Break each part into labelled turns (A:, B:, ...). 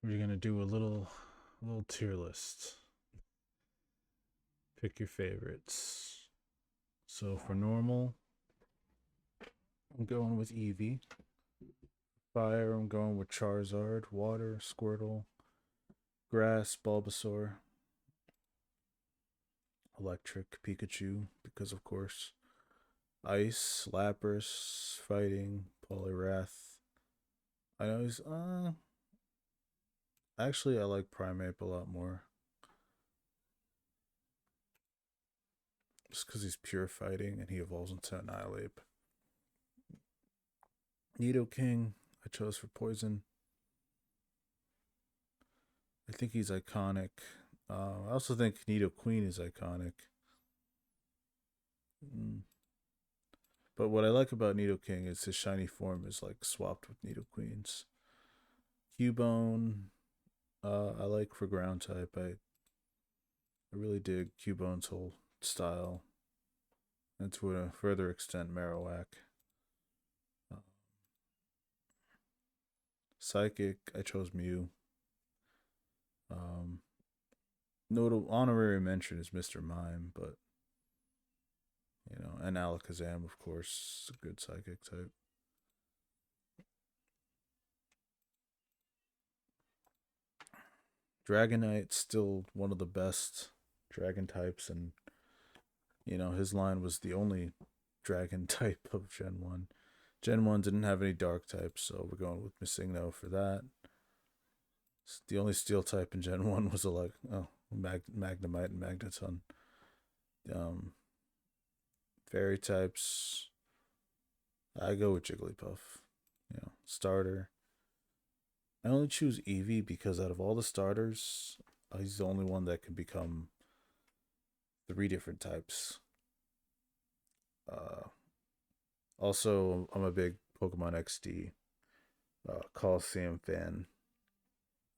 A: we're gonna do a little tier list. Pick your favorites. So for normal, I'm going with Eevee. Fire, I'm going with Charizard. Water, Squirtle. Grass, Bulbasaur. Electric, Pikachu, because of course. Ice, Lapras, Fighting, Poliwrath. I know he's actually I like Primeape a lot more. Just because he's pure fighting and he evolves into Annihilape. Nidoking, I chose for poison. I think he's iconic. I also think Nidoqueen is iconic. Mm. But what I like about Nidoking is his shiny form is like swapped with Nidoqueen's. Cubone, I like for ground type. I really dig Cubone's whole style, and to a further extent, Marowak. Uh, Psychic, I chose Mew. Um, Notable honorary mention is Mr. Mime, but and Alakazam, of course, a good psychic type. Dragonite, still one of the best dragon types, and his line was the only dragon type of Gen 1. Gen 1 didn't have any dark types, so we're going with Missingno for that. The only steel type in Gen 1 was Magnemite and Magneton. Um, Fairy types, I go with Jigglypuff. Starter. I only choose Eevee because out of all the starters, he's the only one that can become three different types. Uh, Also, I'm a big Pokemon XD Coliseum fan.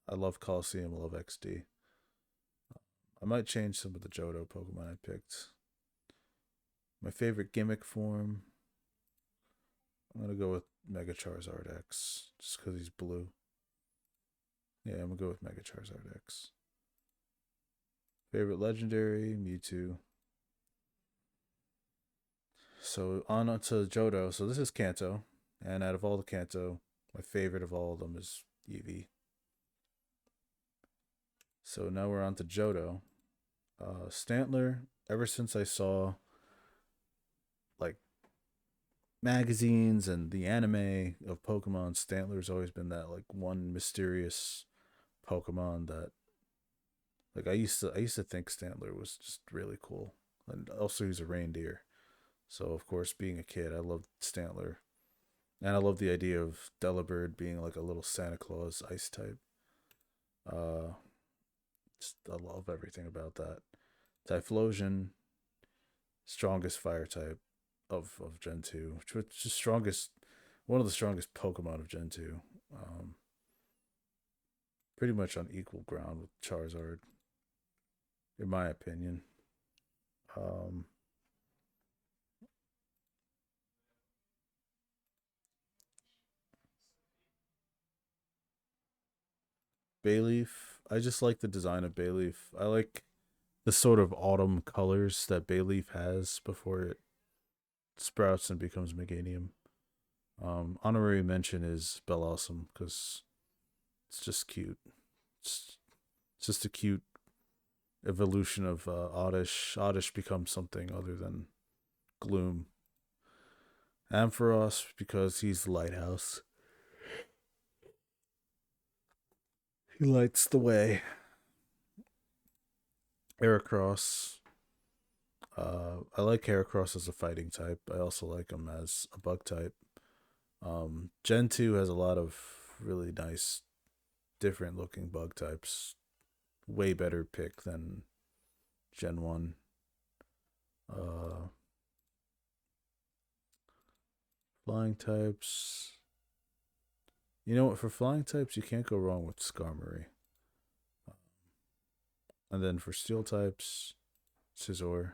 A: I love Coliseum, I love XD. I might change some of the Johto Pokemon I picked. My favorite gimmick form, I'm gonna go with Mega Charizard X, just because he's blue. Yeah, I'm gonna go with Mega Charizard X. Favorite legendary, Mewtwo. So on to Johto. So this is Kanto, and out of all the Kanto, my favorite of all of them is Eevee. So now we're on to Johto. Stantler. Ever since I saw like magazines and the anime of Pokemon, Stantler's always been that like one mysterious Pokemon that like I used to think Stantler was just really cool. And also he's a reindeer. So of course being a kid, I loved Stantler. And I love the idea of Delibird being like a little Santa Claus ice type. Uh I love everything about that. Typhlosion, strongest fire type of Gen 2, which is strongest, one of the strongest Pokemon of Gen 2. Um, Pretty much on equal ground with Charizard, in my opinion. Um, Bayleaf, I just like the design of Bayleaf. I like the sort of autumn colors that Bayleaf has before it sprouts and becomes Meganium. Honorary mention is Bellossom because it's just cute. It's, it's just a cute evolution of Oddish. Oddish becomes something other than Gloom. Ampharos because he's the lighthouse. He lights the way. Heracross. I like Heracross as a fighting type. I also like him as a bug type. Gen 2 has a lot of really nice, different looking bug types. Way better pick than Gen 1. Uh, Flying types. You know what? For flying types, you can't go wrong with Skarmory. And then for steel types, Scizor.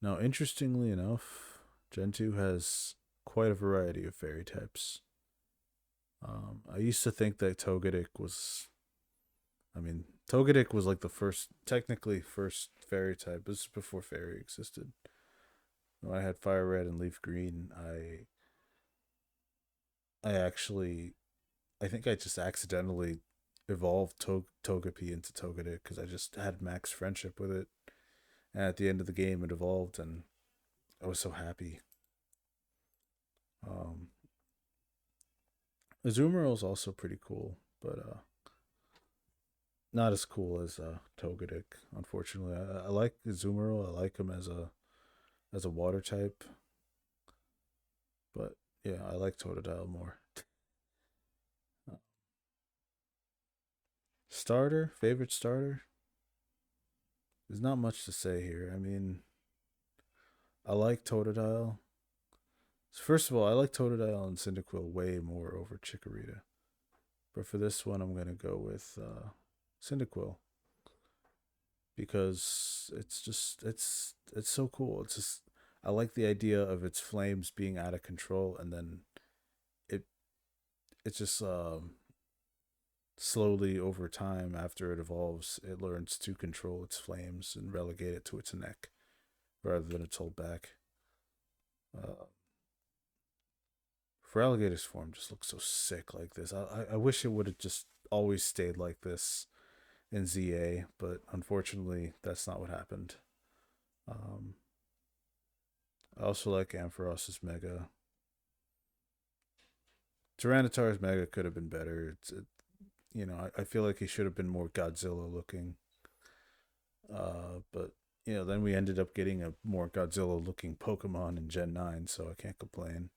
A: Now, interestingly enough, Gen 2 has quite a variety of fairy types. I used to think that Togetic was. I mean, Togetic was like the first, technically first fairy type. This is before fairy existed. When I had Fire Red and Leaf Green, I actually, I think I just accidentally evolved Togepi into Togetic because I just had max friendship with it. And at the end of the game, it evolved, and I was so happy. Um, Azumarill is also pretty cool, but not as cool as Togetic. Unfortunately, I like Azumarill. I like him as a water type, but yeah, I like Totodile more. Starter, favorite starter. There's not much to say here. I mean, I like Totodile. First of all, I like Totodile and Cyndaquil way more over Chikorita. But for this one, I'm gonna go with Cyndaquil because it's so cool. It's just I like the idea of its flames being out of control, and then it it just slowly over time after it evolves, it learns to control its flames and relegate it to its neck rather than its whole back. Uh, Feraligator's form just looks so sick like this. I wish it would have just always stayed like this in ZA, but unfortunately, that's not what happened. Um, I also like Amphiros's Mega. Tyranitar's Mega could have been better. I feel like he should have been more Godzilla looking. But then we ended up getting a more Godzilla looking Pokemon in Gen 9, so I can't complain.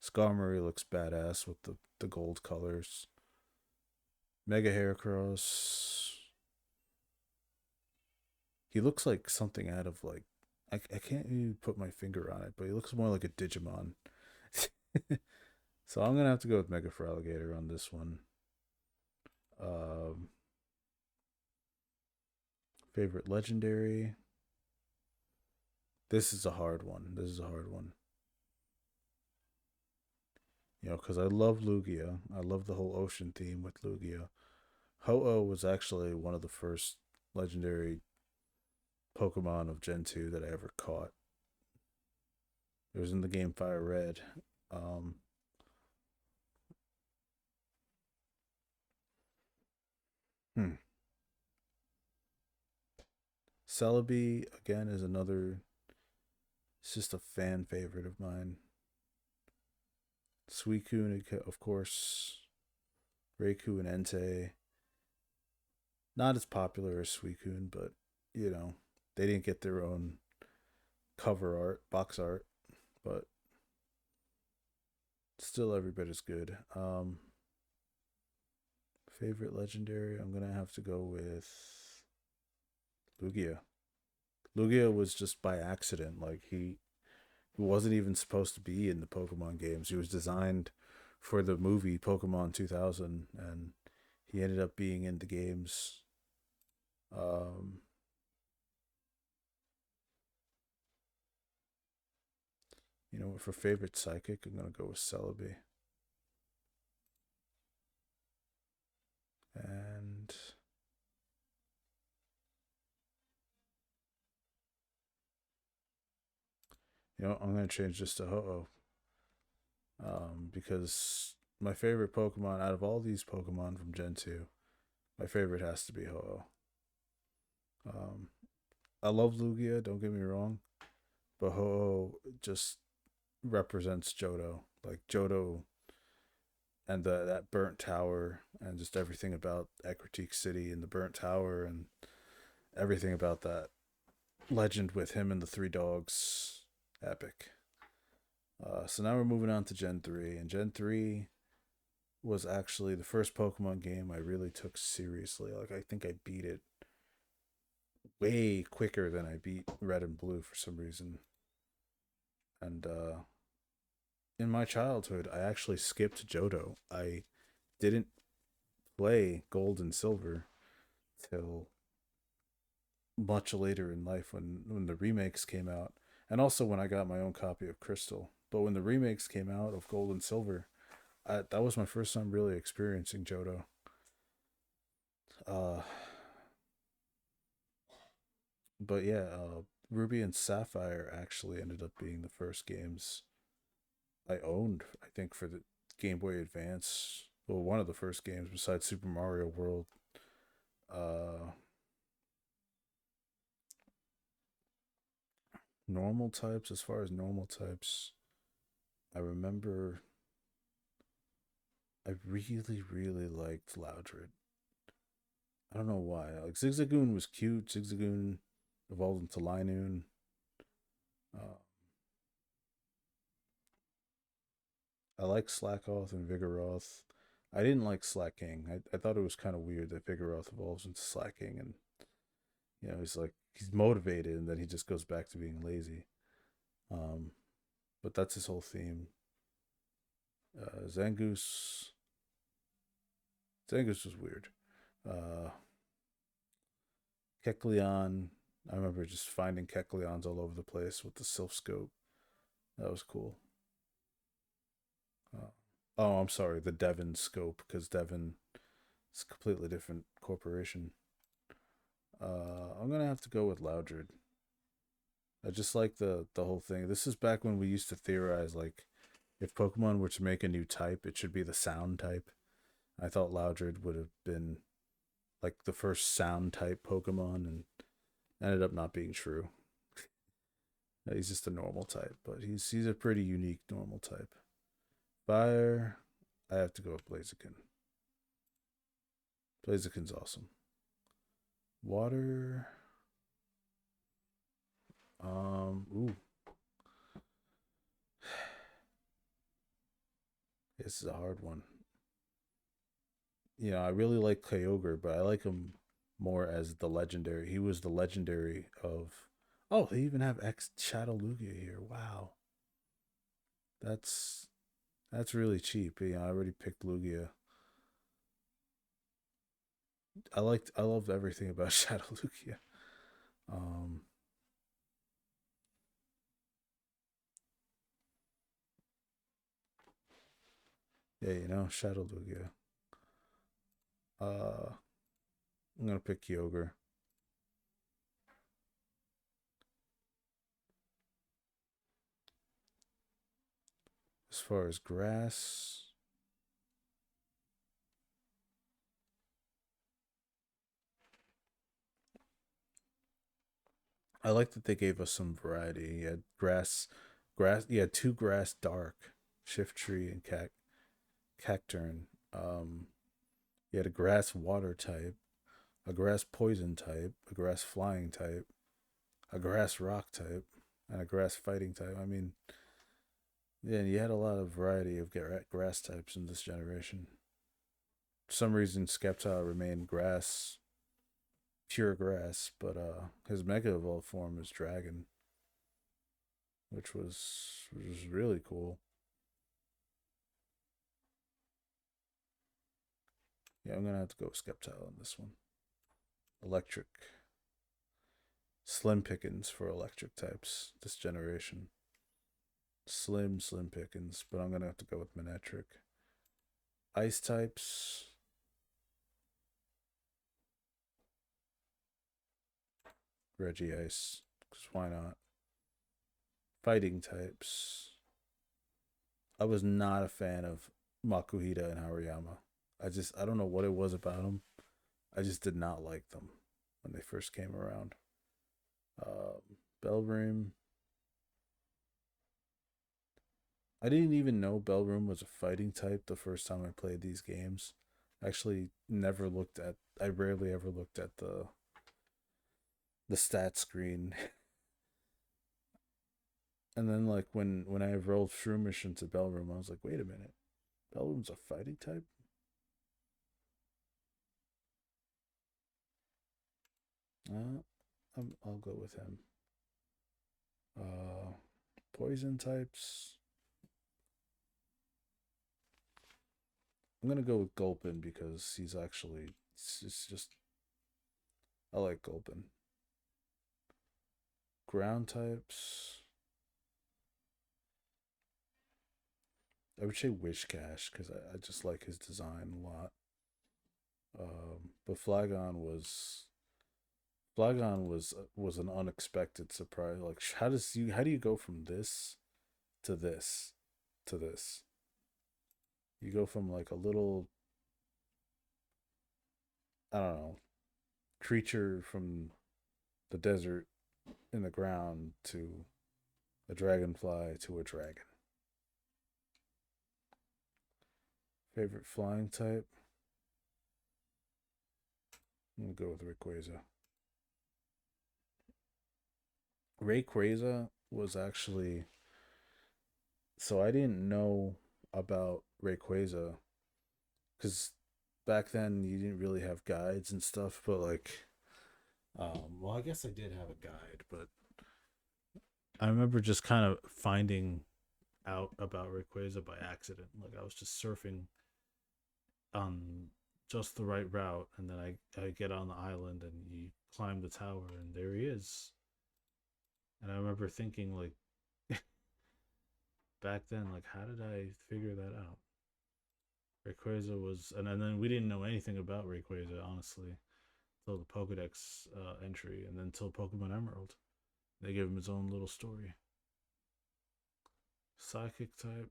A: Skarmory looks badass with the gold colors. Mega Heracross. He looks like something out of like I can't even put my finger on it, but he looks more like a Digimon. So I'm gonna have to go with Mega Feraligatr on this one. Um, Favorite legendary. This is a hard one. This is a hard one. Because I love Lugia. I love the whole ocean theme with Lugia. Ho-Oh was actually one of the first legendary Pokemon of Gen 2 that I ever caught. It was in the game Fire Red. Um, hmm. Celebi, again, is another. It's just a fan favorite of mine. Suicune, of course. Raikou and Entei. Not as popular as Suicune, but, you know, they didn't get their own cover art, box art, but still every bit as good. Favorite legendary, I'm gonna have to go with Lugia. Lugia was just by accident. Like he wasn't even supposed to be in the Pokemon games. He was designed for the movie Pokemon 2000, and he ended up being in the games. Um, for favorite psychic, I'm gonna go with Celebi. And I'm gonna change this to Ho-Oh. Because my favorite Pokemon out of all these Pokemon from Gen 2, my favorite has to be Ho-Oh. Um, I love Lugia, don't get me wrong, but Ho-Oh just represents Johto. Like Johto and that burnt tower and just everything about Ecruteak City and the burnt tower and everything about that legend with him and the three dogs. Epic. So now we're moving on to Gen 3. And Gen 3 was actually the first Pokemon game I really took seriously. Like, I think I beat it way quicker than I beat Red and Blue for some reason. And in my childhood, I actually skipped Johto. I didn't play Gold and Silver till much later in life when the remakes came out, and also when I got my own copy of Crystal. But when the remakes came out of Gold and Silver, that was my first time really experiencing Johto. Uh, but yeah, Ruby and Sapphire actually ended up being the first games I owned. I think for the Game Boy Advance. Well, one of the first games besides Super Mario World. Uh, Normal types. As far as normal types, I remember I really, really liked Loudred. I don't know why. Like Zigzagoon was cute. Zigzagoon evolved into Linoon. Uh, I like Slackoth and Vigoroth. I didn't like Slacking. I thought it was kind of weird that Vigoroth evolves into Slacking, and he's like he's motivated and then he just goes back to being lazy. Um, but that's his whole theme. Zangoose. Zangoose was weird. Uh, Kecleon. I remember just finding Kecleons all over the place with the Sylph Scope. That was cool. Uh, oh, I'm sorry, the Devon Scope, because Devon is a completely different corporation. I'm gonna have to go with Loudred. I just like the whole thing. This is back when we used to theorize like if Pokemon were to make a new type, it should be the sound type. I thought Loudred would have been like the first sound type Pokemon, and ended up not being true. He's just a normal type, but he's a pretty unique normal type. Fire, I have to go with Blaziken. Blaziken's awesome. Water, ooh, this is a hard one. I really like Kyogre, but I like him more as the legendary. He was the legendary of. Oh, they even have X Shadow Lugia here. Wow, that's that's really cheap. I already picked Lugia. I loved everything about Shadow Lugia. Um, yeah, Shadow Lugia. Uh, I'm gonna pick Kyogre. As far as grass, I like that they gave us some variety. You had grass. You had two grass dark, Shiftry and Cacturn. You had a grass water type, a grass poison type, a grass flying type, a grass rock type, and a grass fighting type. I mean, yeah, you had a lot of variety of grass types in this generation. For some reason, Skeptile remained grass, pure grass, but his Mega Evolved form is Dragon, which was really cool. Yeah, I'm gonna have to go with Skeptile on this one. Electric. Slim pickings for electric types this generation. Slim pickings, but I'm gonna have to go with Manectric. Ice types. Regice, because why not? Fighting types. I was not a fan of Makuhita and Hariyama. I don't know what it was about them. I just did not like them when they first came around. Bellroom. I didn't even know Bellroom was a fighting type the first time I played these games. Actually, never looked at. I rarely ever looked at the stat screen. And then like when I rolled Shroomish into Bellroom, I was like, wait a minute, Bellroom's a fighting type. Uh, I'll go with him. Uh, Poison types. I'm gonna go with Gulpin because he's actually it's just I like Gulpin. Ground types. I would say Wishcash because I just like his design a lot. But Flagon was an unexpected surprise. Like, how do you go from this to this to this? You go from like a little, I don't know, creature from the desert in the ground to a dragonfly to a dragon. Favorite flying type? I'm gonna go with Rayquaza. Rayquaza was actually, so I didn't know about Rayquaza because back then you didn't really have guides and stuff. But like, well, I guess I did have a guide, but I remember just kind of finding out about Rayquaza by accident. Like I was just surfing on just the right route, and then I get on the island, and you climb the tower, and there he is. And I remember thinking like back then, like how did I figure that out? Rayquaza was, and then we didn't know anything about Rayquaza honestly until the Pokedex entry, and then until Pokemon Emerald. They gave him his own little story. Psychic type.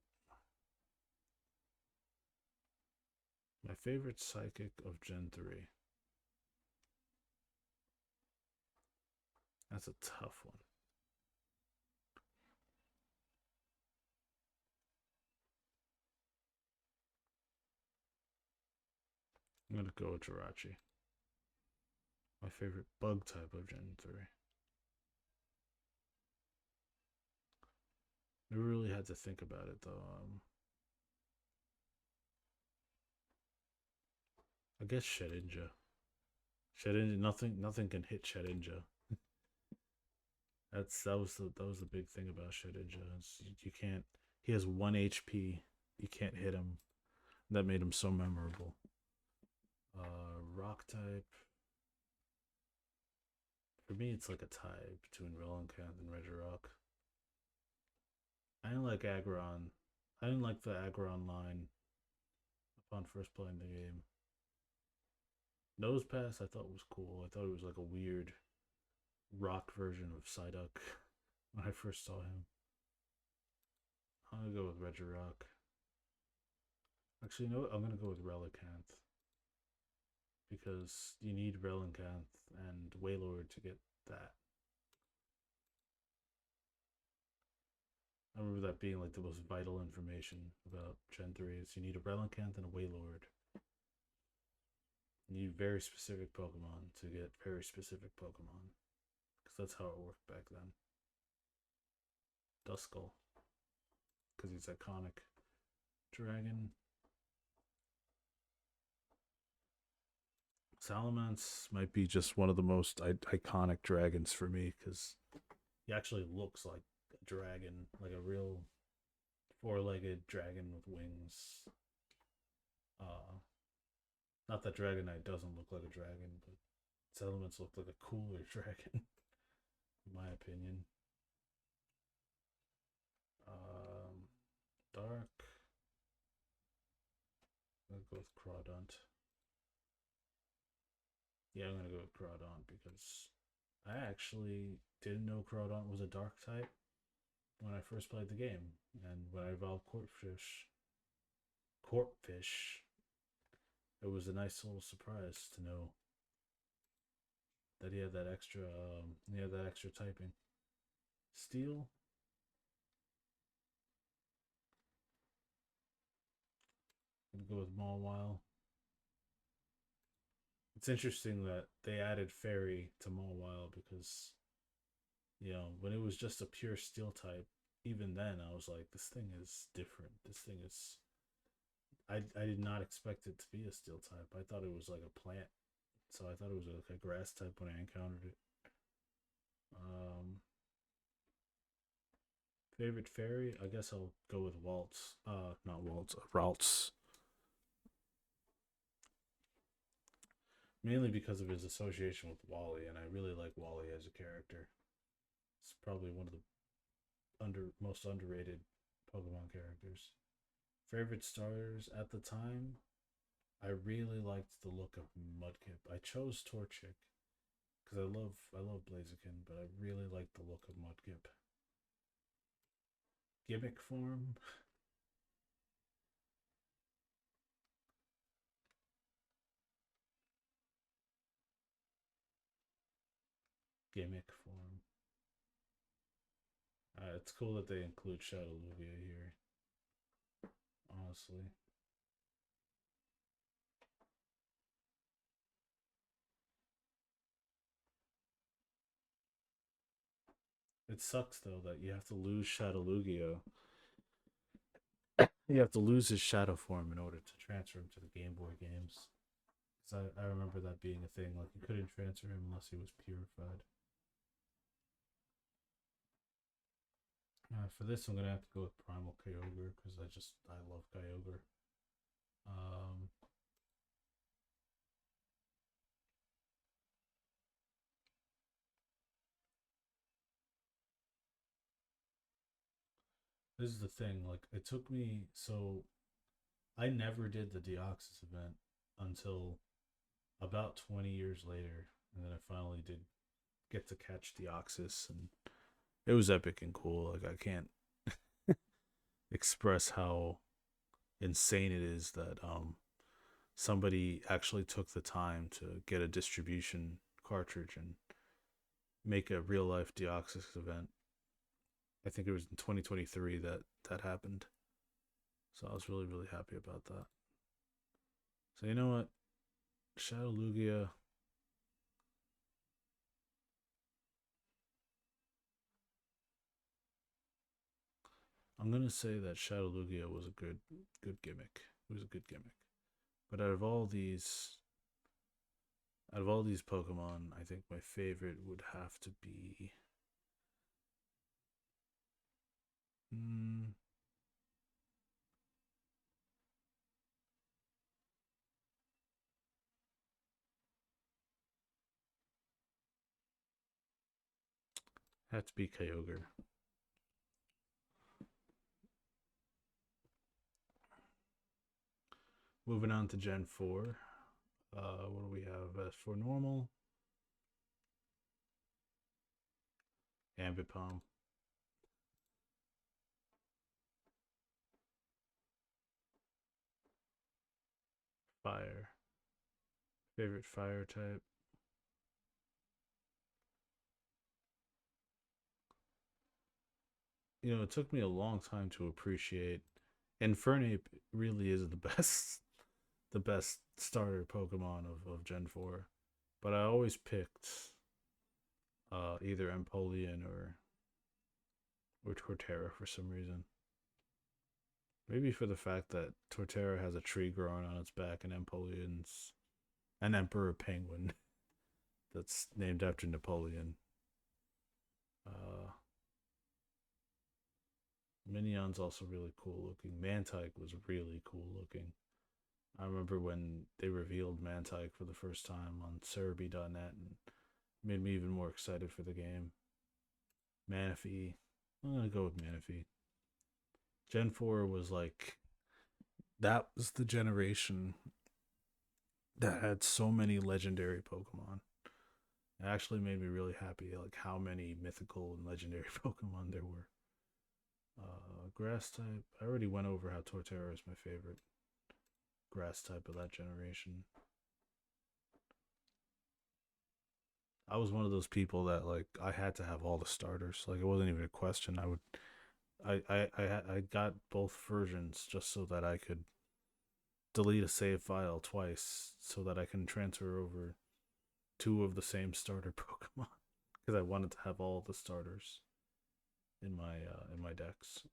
A: My favorite psychic of Gen 3. That's a tough one. I'm gonna go with Jirachi. My favorite bug type of Gen 3. I really had to think about it though. I guess Shedinja. Shedinja, nothing can hit Shedinja. That was the big thing about Shedinja. You can't. He has 1 HP. You can't hit him. That made him so memorable. Rock type. For me, it's like a tie between Relicanth and Regirock. I didn't like Aggron. I didn't like the Aggron line upon first playing the game. Nose Pass I thought was cool. I thought it was like a weird rock version of Psyduck when I first saw him. I'm gonna go with Regirock. Actually, you know what? I'm gonna go with Relicanth because you need Relicanth and Wailord to get that. I remember that being like the most vital information about Gen 3 is you need a Relicanth and a Wailord. You need very specific Pokemon to get very specific Pokemon. Because that's how it worked back then. Duskull. Because he's iconic. Dragon. Salamence might be just one of the most iconic dragons for me because he actually looks like a dragon, like a real four-legged dragon with wings. Uh, Not that Dragonite doesn't look like a dragon, but Salamence looked like a cooler dragon, in my opinion. Dark. I'm gonna go with Crawdont. Yeah, I'm gonna go with Crawdont because I actually didn't know Crawdont was a dark type when I first played the game, and when I evolved Corphish, it was a nice little surprise to know that he had that extra typing. Steel. I'm gonna go with Mawile. It's interesting that they added Fairy to Mawile because when it was just a pure Steel type, even then I was like, this thing is different. This thing is. I did not expect it to be a Steel type. I thought it was like a plant, so I thought it was like a grass type when I encountered it. Um, Favorite fairy? I guess I'll go with Waltz. Not Waltz, Ralts. Mainly because of his association with Wally, and I really like Wally as a character. It's probably one of the most underrated Pokemon characters. Favorite starters at the time, I really liked the look of Mudkip. I chose Torchic because I love Blaziken, but I really like the look of Mudkip. Gimmick form, gimmick form. It's cool that they include Shadow Lugia here. Honestly, it sucks though that you have to lose Shadow Lugia. You have to lose his Shadow form in order to transfer him to the Game Boy games. Because I remember that being a thing. Like you couldn't transfer him unless he was purified. For this, I'm gonna have to go with Primal Kyogre because I love Kyogre. Um, this is the thing. Like it took me so I never did the Deoxys event until about 20 years later, and then I finally did get to catch Deoxys, and it was epic and cool. Like I can't express how insane it is that somebody actually took the time to get a distribution cartridge and make a real life Deoxys event. I think it was in 2023 that that happened. So I was really really happy about that. So you know what, Shadow Lugia. I'm gonna say that Shadow Lugia was a good gimmick. It was a good gimmick. But out of all these Pokemon, I think my favorite would have to be mm, have to be Kyogre. Moving on to Gen 4. What do we have as for normal? Ambipom. Fire. Favorite fire type. You know, it took me a long time to appreciate Infernape really is the best the best starter Pokemon of Gen 4. But I always picked either Empoleon or Torterra for some reason. Maybe for the fact that Torterra has a tree growing on its back and Empoleon's an emperor penguin that's named after Napoleon. Uh, Minion's also really cool looking. Mantike was really cool looking. I remember when they revealed Mantike for the first time on Cerebi.net and made me even more excited for the game. Manaphy. I'm gonna go with Manaphy. Gen 4 was like that was the generation that had so many legendary Pokemon. It actually made me really happy, like how many mythical and legendary Pokemon there were. Grass type. I already went over how Torterra is my favorite grass type of that generation. I was one of those people that like I had to have all the starters. Like it wasn't even a question. I got both versions just so that I could delete a save file twice so that I can transfer over two of the same starter Pokemon because I wanted to have all the starters in my decks.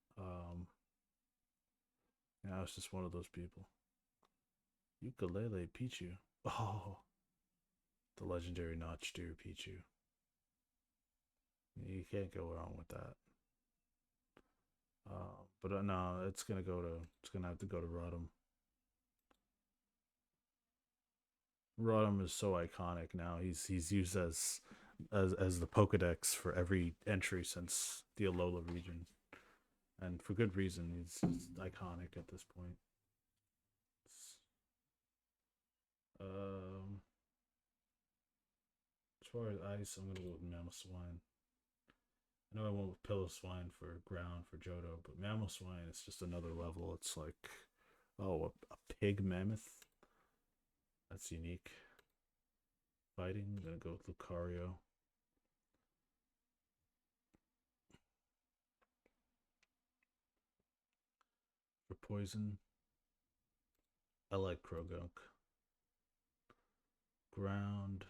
A: Yeah, I was just one of those people. Ukulele Pichu. Oh, the legendary Notch Deer Pichu. You can't go wrong with that. But no, it's gonna have to go to Rodham. Rodham is so iconic now. He's used as the Pokedex for every entry since the Alola region. and for good reason. He's iconic at this point. Um, as far as ice, I'm gonna go with Mamoswine. I know I went with Piloswine for ground for Johto, but Mamoswine is just another level. It's like, oh, a pig mammoth. That's unique. Fighting, I'm gonna go with Lucario. For poison, I like Krogunk. Ground.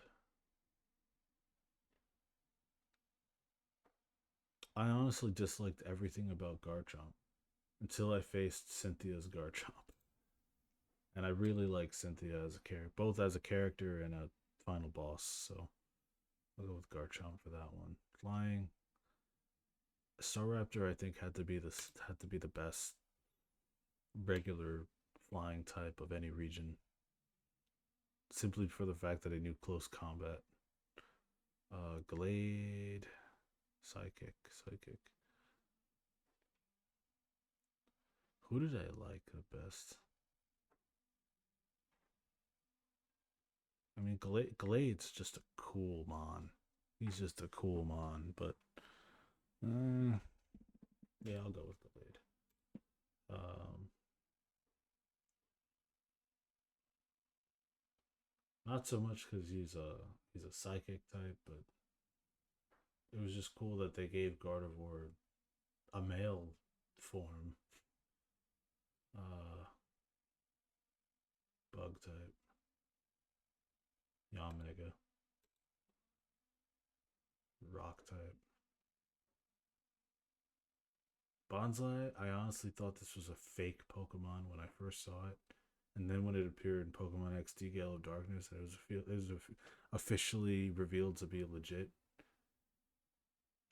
A: I honestly disliked everything about Garchomp until I faced Cynthia's Garchomp. And I really like Cynthia as a character, both as a character and a final boss. So I'll go with Garchomp for that one. Flying. Staraptor, I think, had to be the best regular flying type of any region, simply for the fact that it knew close combat. Glade, Psychic. Who did I like the best? I mean, Glade's just a cool mon. He's just a cool mon, but uh, yeah, I'll go with Glade. Um, not so much because he's a psychic type, but it was just cool that they gave Gardevoir a male form. Uh, Bug type, Yamega, Rock type. Bonsai, I honestly thought this was a fake Pokemon when I first saw it. And then when it appeared in Pokemon XD Gale of Darkness, it was officially revealed to be legit.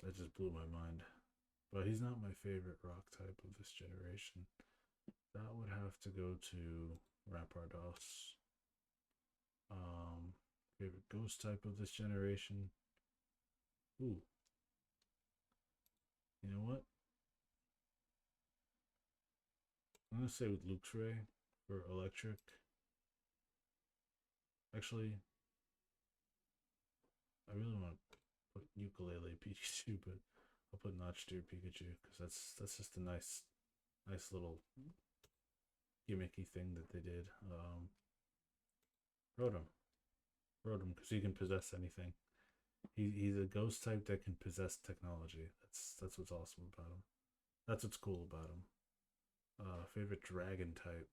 A: That just blew my mind. But he's not my favorite rock type of this generation. That would have to go to Rampardos. Favorite ghost type of this generation. Ooh, you know what? I'm gonna say with Luxray for electric. Actually, I really want to put ukulele Pikachu, but I'll put Notch Deer Pikachu because that's just a nice little gimmicky thing that they did. Rotom, Rotom, because he can possess anything. He's a ghost type that can possess technology. That's what's awesome about him. That's what's cool about him. Favorite dragon type.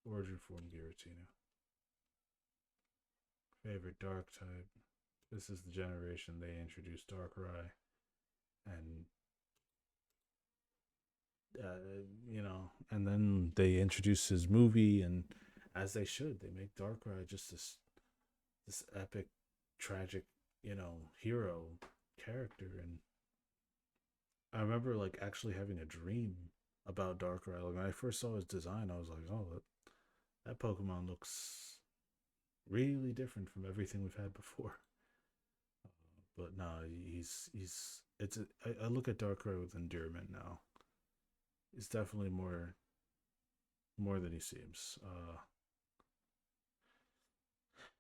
A: Origin form Giratina. Favorite dark type. This is the generation they introduced Darkrai, and and then they introduced his movie, and as they should, they make Darkrai just this epic, tragic, hero character. And I remember like actually having a dream about Darkrai. Like when I first saw his design, I was like, oh, that Pokemon looks really different from everything we've had before. But no, he's it's a, I look at Darkrai with endearment now. He's definitely more than he seems.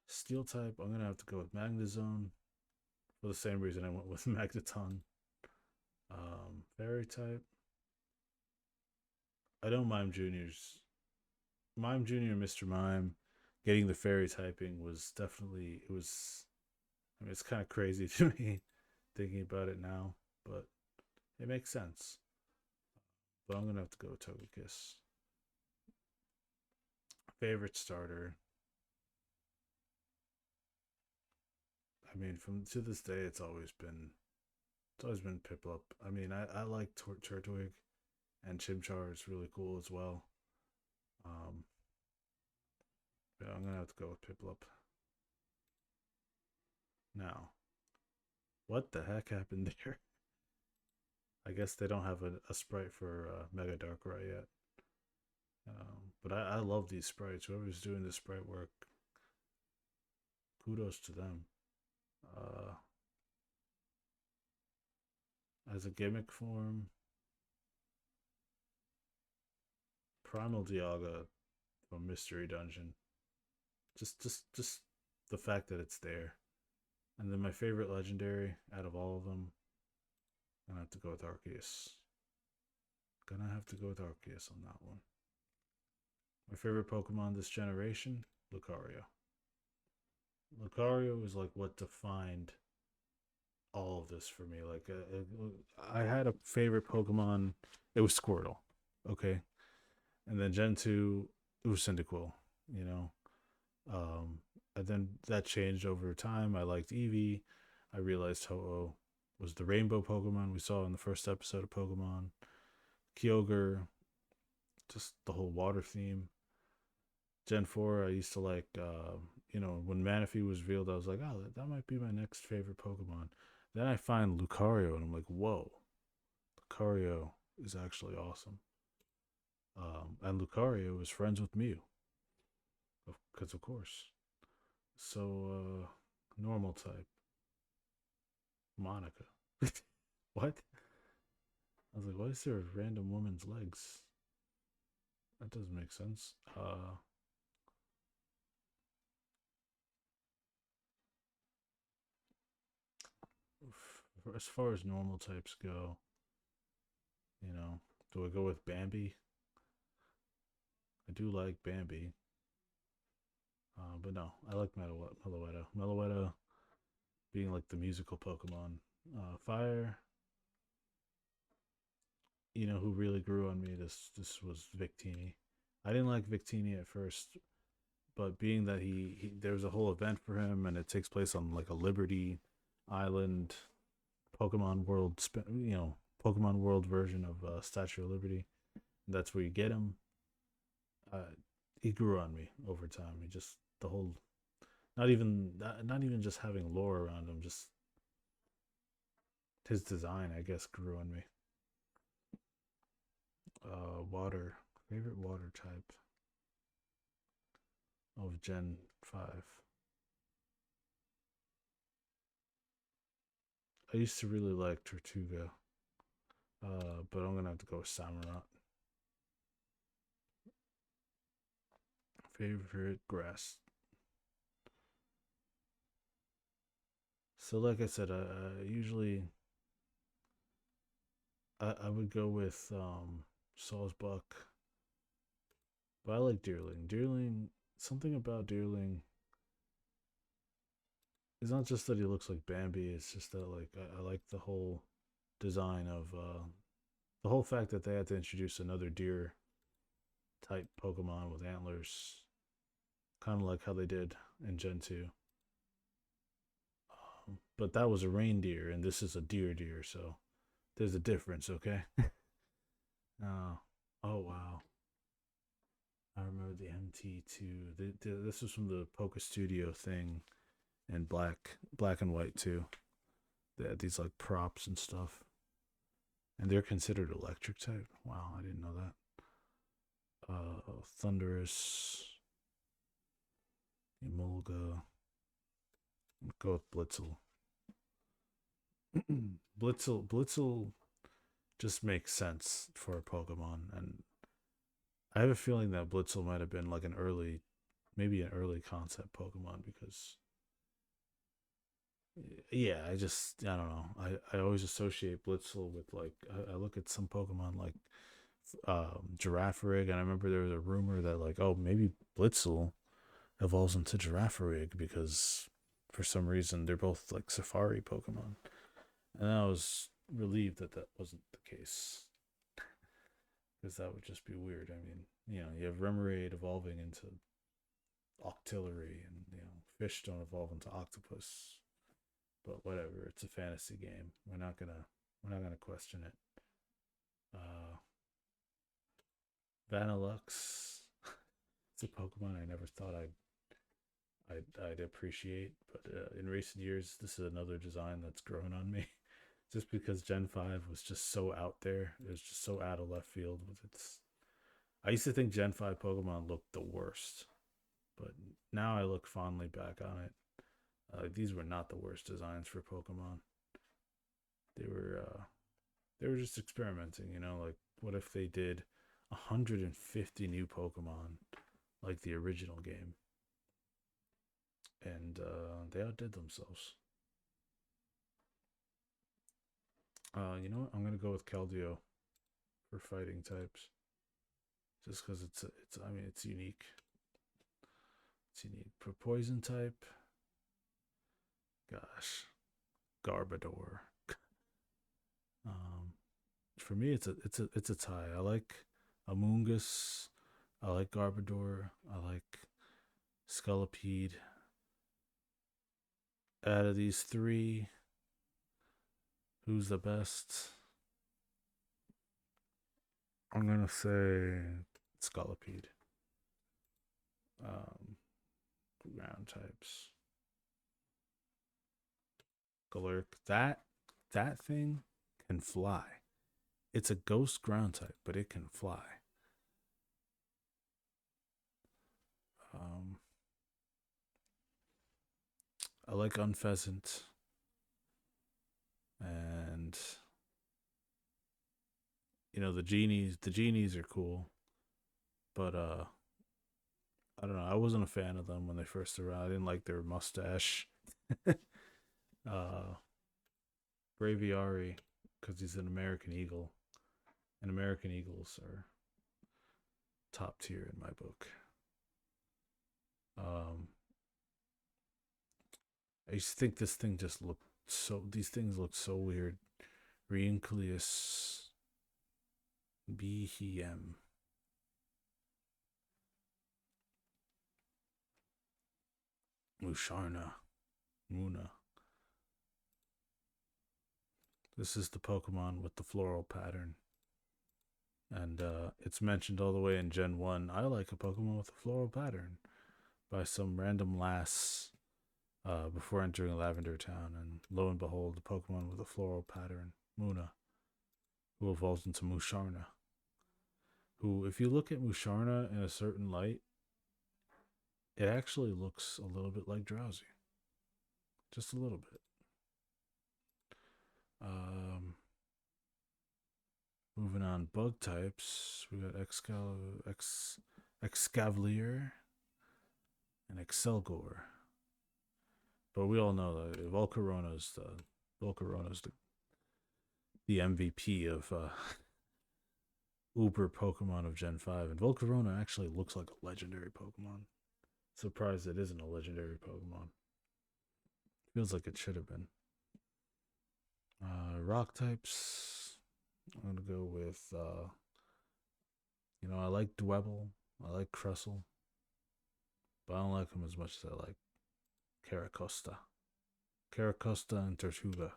A: Steel type, I'm gonna have to go with Magnezone for the same reason I went with Magneton. Fairy type, I know Mime Junior, Mr. Mime, getting the fairy typing was definitely it was. I mean, it's kind of crazy to me thinking about it now, but it makes sense. But I'm gonna have to go with Togekiss. Favorite starter. I mean, from to this day, it's always been Piplup. I mean, I like Turtwig, and Chimchar is really cool as well. Um, but I'm gonna have to go with Piplup. Now, what the heck happened there? I guess they don't have a sprite for Mega Darkrai yet. But I love these sprites. Whoever's doing the sprite work, kudos to them. Uh, As a gimmick form, Primal Dialga from Mystery Dungeon. Just the fact that it's there. And then my favorite legendary out of all of them, I'm gonna have to go with Arceus. Gonna have to go with Arceus on that one. My favorite Pokemon this generation, Lucario. Lucario is like what defined all of this for me. Like, I had a favorite Pokemon. It was Squirtle, okay, and then Gen 2, it was Cyndaquil. You know, um, and then that changed over time. I liked Eevee. I realized Ho-Oh was the rainbow Pokemon we saw in the first episode of Pokemon. Kyogre, just the whole water theme. Gen 4, I used to like, when Manaphy was revealed, I was like, oh, that might be my next favorite Pokemon. Then I find Lucario, and I'm like, whoa, Lucario is actually awesome. And Lucario is friends with Mew, because of course. So, normal type, Monica. What? I was like, why is there a random woman's legs? That doesn't make sense. As far as normal types go, do I go with Bambi? I do like Bambi. But no, I like Meloetta. Meloetta being like the musical Pokemon. Fire, who really grew on me. This was Victini. I didn't like Victini at first, but being that he there was a whole event for him, and it takes place on like a Liberty Island, Pokemon World, Pokemon World version of Statue of Liberty. That's where you get him. Uh, he grew on me over time. He just the whole not even just having lore around him, just his design, I guess, grew on me. Water, favorite water type of Gen 5. I used to really like Tortuga, but I'm gonna have to go with Samurott. Favorite grass. So, like I said, usually I would go with Salzbuck, but I like Deerling. Deerling, something about Deerling. It's not just that he looks like Bambi. It's just that like I like the whole design of the whole fact that they had to introduce another deer type Pokemon with antlers, kind of like how they did in Gen 2. But that was a reindeer, and this is a deer, so there's a difference, okay? uh, oh, wow. I remember the MT2. This was from the Poké Studio thing in black and white, too. They had these, like, props and stuff. And they're considered electric type. Wow, I didn't know that. Thunderous, Emolga. Go with Blitzel. Blitzel just makes sense for a Pokemon, and I have a feeling that Blitzel might have been like maybe an early concept Pokemon because, yeah, I don't know. I always associate Blitzel with like I look at some Pokemon like Girafarig, and I remember there was a rumor that like, oh, maybe Blitzel evolves into Girafarig because for some reason they're both like Safari Pokemon, and I was relieved that that wasn't the case because that would just be weird. I mean, you have Remoraid evolving into Octillery, and fish don't evolve into octopus. But whatever, it's a fantasy game. We're not gonna question it. Uh, Vanillux, it's a Pokemon I never thought I'd appreciate, but in recent years, this is another design that's grown on me. Just because Gen 5 was just so out there, it was just so out of left field with its. I used to think Gen 5 Pokemon looked the worst, but now I look fondly back on it. These were not the worst designs for Pokemon. They were. They were just experimenting, you know, like what if they did 150 new Pokemon like the original game? And they outdid themselves. You know what? I'm gonna go with Keldeo for fighting types, just because it's. I mean, it's unique. It's unique. For poison type, gosh, Garbodor. Um, for me, it's a tie. I like Amoonguss. I like Garbodor. I like Scolipede. Out of these three, who's the best? I'm gonna say Scolipede. Um, Ground types. Galurk. That thing can fly. It's a ghost ground type, but it can fly. Um, I like Unpheasant, and you know the genies. The genies are cool, but I don't know. I wasn't a fan of them when they first arrived. I didn't like their mustache. uh, Braviary, because he's an American Eagle, and American Eagles are top tier in my book. Um, I used to think this thing just looked so. These things look so weird. Reinculeus Behem. Musharna. Muna. This is the Pokemon with the floral pattern. And it's mentioned all the way in Gen 1. I like a Pokemon with a floral pattern by some random lass before entering Lavender Town. And lo and behold, the Pokemon with a floral pattern, Muna, who evolves into Musharna. Who, if you look at Musharna in a certain light, it actually looks a little bit like Drowsy. Just a little bit. Um, Moving on, bug types. We got Excavalier and Excelgor. But we all know that Volcarona's the MVP of Uber Pokemon of Gen 5. And Volcarona actually looks like a legendary Pokemon. Surprised it isn't a legendary Pokemon. Feels like it should have been. Rock types. I'm gonna go with I like Dwebble. I like Cressel. But I don't like them as much as I like Caracosta. Caracosta and Tortuga.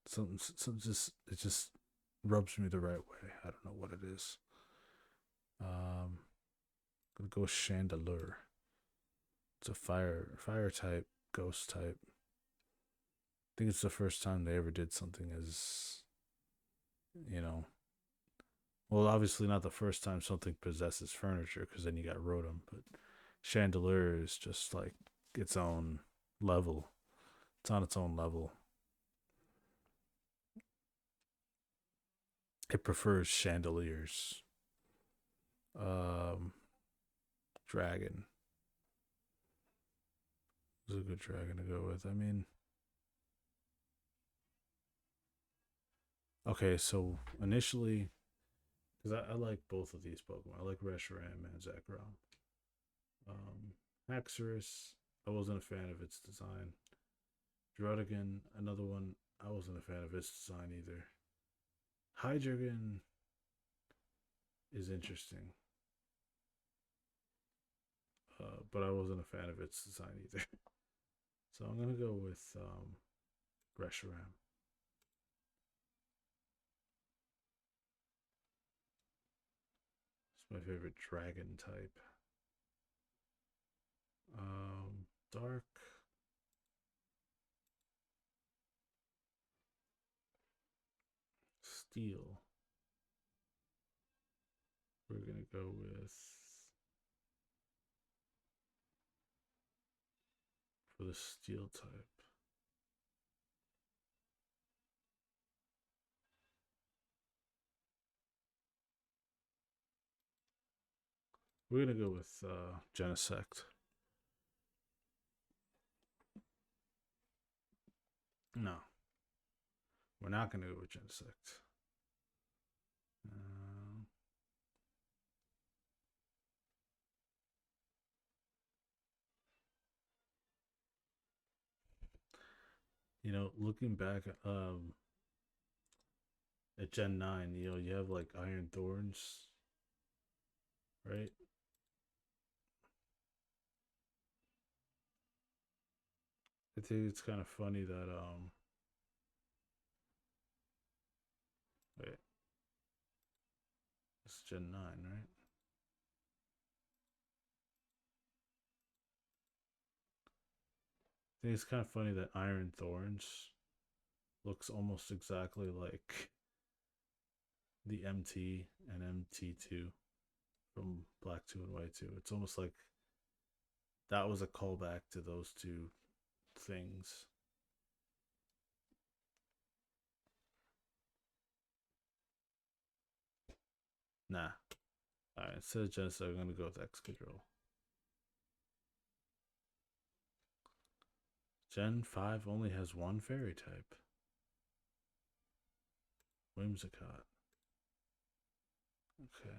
A: Some just it just rubs me the right way. I don't know what it is. Gonna go with Chandelure. It's a fire type, ghost type. I think it's the first time they ever did something as you know. Well, obviously not the first time something possesses furniture, because then you got Rotom. But Chandelure is just like its own level. It's on its own level. It prefers chandeliers. Um, Dragon is a good dragon to go with. I mean, okay, so initially, because I like both of these Pokemon. I like Reshiram and Zekrom. Haxorus, I wasn't a fan of its design. Druddigon, another one, I wasn't a fan of its design either. Hydreigon is interesting, but I wasn't a fan of its design either. So I'm gonna go with Reshiram. It's my favorite dragon type. Dark. Steel. We're gonna go with for the steel type. We're gonna go with Genesect. No, we're not gonna go with Genesect. Um, looking back at Gen 9, you have like Iron Thorns, right? I think it's kind of funny that wait, it's Gen 9, right? I think it's kind of funny that Iron Thorns looks almost exactly like the MT and MT2 from Black 2 and White 2. It's almost like that was a callback to those two things. Nah. Alright, instead of Genesis, I'm gonna go with Excadrill. Gen 5 only has one fairy type. Whimsicott. Okay.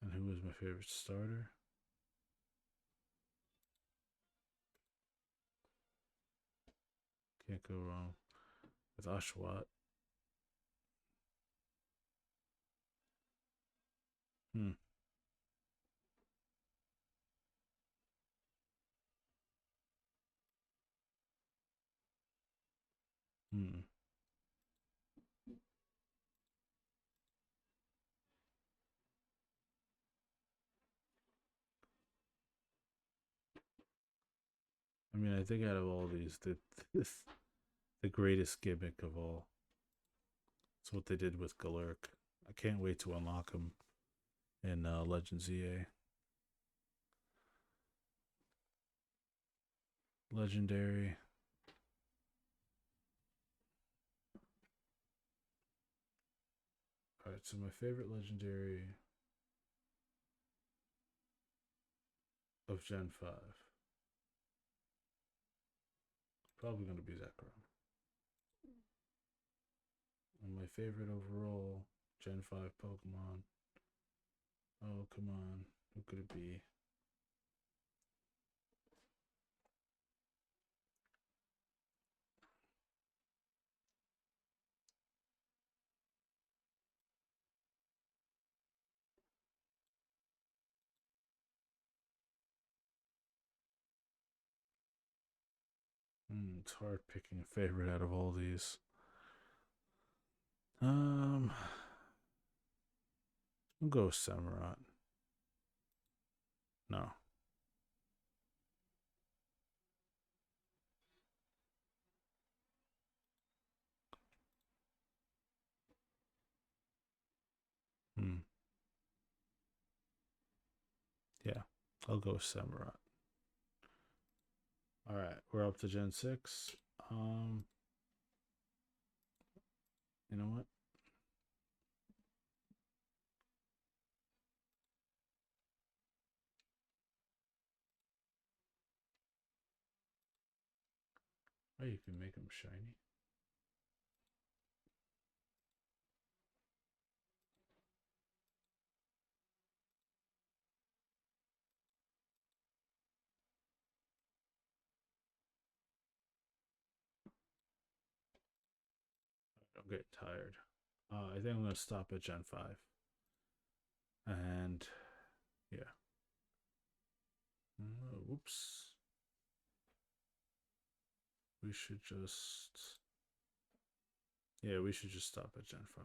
A: And who was my favorite starter? Can't go wrong with Oshawott. Hmm. Hmm. I mean, I think out of all these, the greatest gimmick of all is what they did with Galurk. I can't wait to unlock him in Legends EA. Legendary. Alright, so my favorite legendary of Gen 5 probably going to be Zekrom. And my favorite overall Gen 5 Pokemon. Oh, come on. Who could it be? It's hard picking a favorite out of all these. I'll go with Samurott. No. Hmm. Yeah, I'll go with Samurott. All right, we're up to Gen 6. You know what? Oh, you can make them shiny. Don't get tired. I think I'm going to stop at Gen 5. And yeah. Whoops. We should just. Yeah, we should just stop at Gen 5.